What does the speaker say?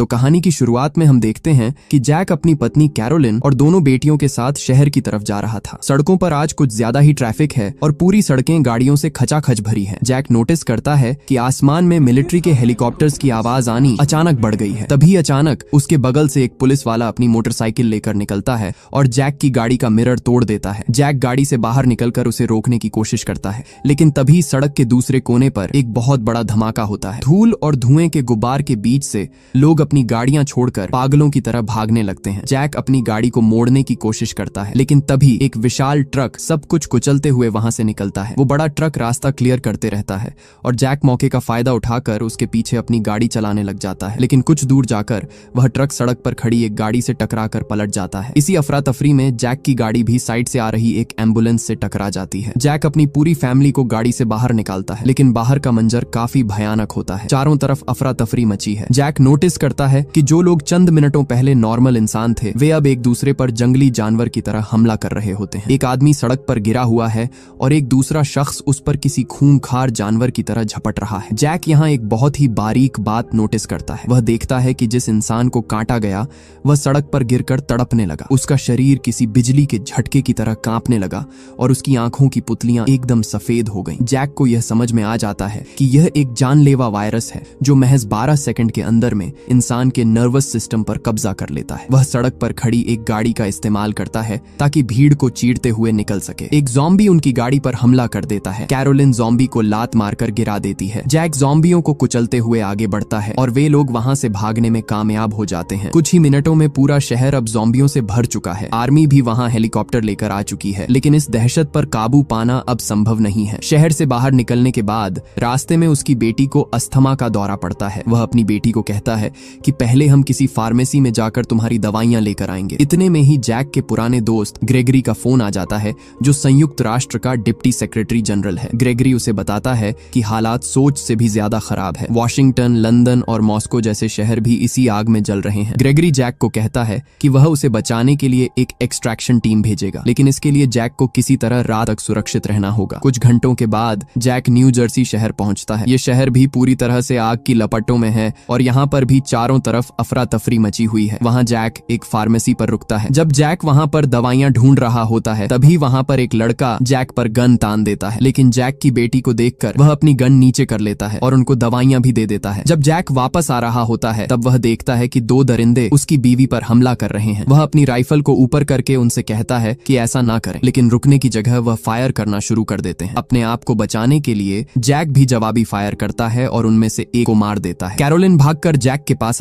तो कहानी की शुरुआत में हम देखते हैं कि जैक अपनी पत्नी कैरोलिन और दोनों बेटियों के साथ शहर की तरफ जा रहा था। सड़कों पर आज कुछ ज्यादा ही ट्रैफिक है और पूरी सड़कें गाड़ियों से खचाखच भरी हैं। जैक नोटिस करता है कि आसमान में मिलिट्री के हेलीकॉप्टर्स की आवाज आनी अचानक बढ़ गई है। तभी अचानक उसके बगल से एक पुलिस वाला अपनी मोटरसाइकिल लेकर निकलता है और जैक की गाड़ी का मिरर तोड़ देता है। जैक गाड़ी से बाहर निकलकर उसे रोकने की कोशिश करता है, लेकिन तभी सड़क के दूसरे कोने पर एक बहुत बड़ा धमाका होता है। धूल और धुएं के गुब्बार के बीच से लोग अपनी गाड़ियां छोड़कर पागलों की तरह भागने लगते हैं। जैक अपनी गाड़ी को मोड़ने की कोशिश करता है, लेकिन तभी एक विशाल ट्रक सब कुछ कुचलते हुए वहां से निकलता है। वो बड़ा ट्रक रास्ता क्लियर करते रहता है और जैक मौके का फायदा उठाकर उसके पीछे अपनी गाड़ी चलाने लग जाता है, लेकिन कुछ दूर जाकर वह ट्रक सड़क पर खड़ी एक गाड़ी से टकराकर पलट जाता है। इसी अफरा तफरी में जैक की गाड़ी भी साइड से आ रही एक एम्बुलेंस से टकरा जाती है। जैक अपनी पूरी फैमिली को गाड़ी से बाहर निकालता है, लेकिन बाहर का मंजर काफी भयानक होता है। चारों तरफ अफरा तफरी मची है। जैक नोटिस करता है कि जो लोग चंद मिनटों पहले नॉर्मल इंसान थे, वे अब एक दूसरे पर जंगली जानवर की तरह हमला कर रहे होते हैं। एक आदमी सड़क पर गिरा हुआ है और एक दूसरा शख्स उस पर किसी खूंखार जानवर की तरह झपट रहा है। जैक यहाँ एक बहुत ही बारीक बात नोटिस करता है। वह देखता है कि जिस इंसान को काटा गया वह सड़क पर गिरकर तड़पने लगा। उसका शरीर किसी बिजली के झटके की तरह कांपने लगा और उसकी आंखों की पुतलियां एकदम सफेद हो गईं। जैक को यह समझ में आ जाता है कि यह एक जानलेवा वायरस है जो महज 12 सेकंड के अंदर में इंसान के नर्वस सिस्टम पर कब्जा कर लेता है। वह सड़क पर खड़ी एक गाड़ी का इस्तेमाल करता है ताकि भीड़ को चीरते हुए निकल सके। एक ज़ॉम्बी उनकी गाड़ी पर हमला कर देता है। कैरोलिन ज़ॉम्बी को लात मारकर गिरा देती है। जैक ज़ॉम्बियों को कुचलते हुए आगे बढ़ता है और वे लोग वहां से भागने में कामयाब हो जाते हैं। कुछ ही मिनटों में पूरा शहर अब ज़ॉम्बियों से भर चुका है। आर्मी भी वहां हेलीकॉप्टर लेकर आ चुकी है, लेकिन इस दहशत पर काबू पाना अब संभव नहीं है। शहर से बाहर निकलने के बाद रास्ते में उसकी बेटी को अस्थमा का दौरा पड़ता है। वह अपनी बेटी को कहता है कि पहले हम किसी फार्मेसी में जाकर तुम्हारी दवाइयां लेकर आएंगे। इतने में ही जैक के पुराने दोस्त ग्रेगरी का फोन आ जाता है, जो संयुक्त राष्ट्र का डिप्टी सेक्रेटरी जनरल है। ग्रेगरी उसे बताता है कि हालात सोच से भी ज्यादा खराब है। वॉशिंगटन, लंदन और मॉस्को जैसे शहर भी इसी आग में जल रहे हैं। ग्रेगरी जैक को कहता है कि वह उसे बचाने के लिए एक एक्सट्रैक्शन टीम भेजेगा, लेकिन इसके लिए जैक को किसी तरह रात तक सुरक्षित रहना होगा। कुछ घंटों के बाद जैक न्यू जर्सी शहर पहुंचता है। ये शहर भी पूरी तरह से आग की लपटों में है और यहाँ पर भी चारों तरफ अफरा तफरी मची हुई है। वहाँ जैक एक फार्मेसी पर रुकता है। जब जैक वहाँ पर दवाइयां ढूंढ रहा होता है, तभी वहाँ पर एक लड़का जैक पर गन तान देता है, लेकिन जैक की बेटी को देखकर वह अपनी गन नीचे कर लेता है और उनको दवाइयां भी दे देता है। जब जैक वापस आ रहा होता है, तब वह देखता है कि 2 दरिंदे उसकी बीवी पर हमला कर रहे हैं। वह अपनी राइफल को ऊपर करके उनसे कहता है कि ऐसा ना करें, लेकिन रुकने की जगह वह फायर करना शुरू कर देते हैं। अपने आप को बचाने के लिए जैक भी जवाबी फायर करता है और उनमें से एक को मार देता है। कैरोलिन भागकर जैक के पास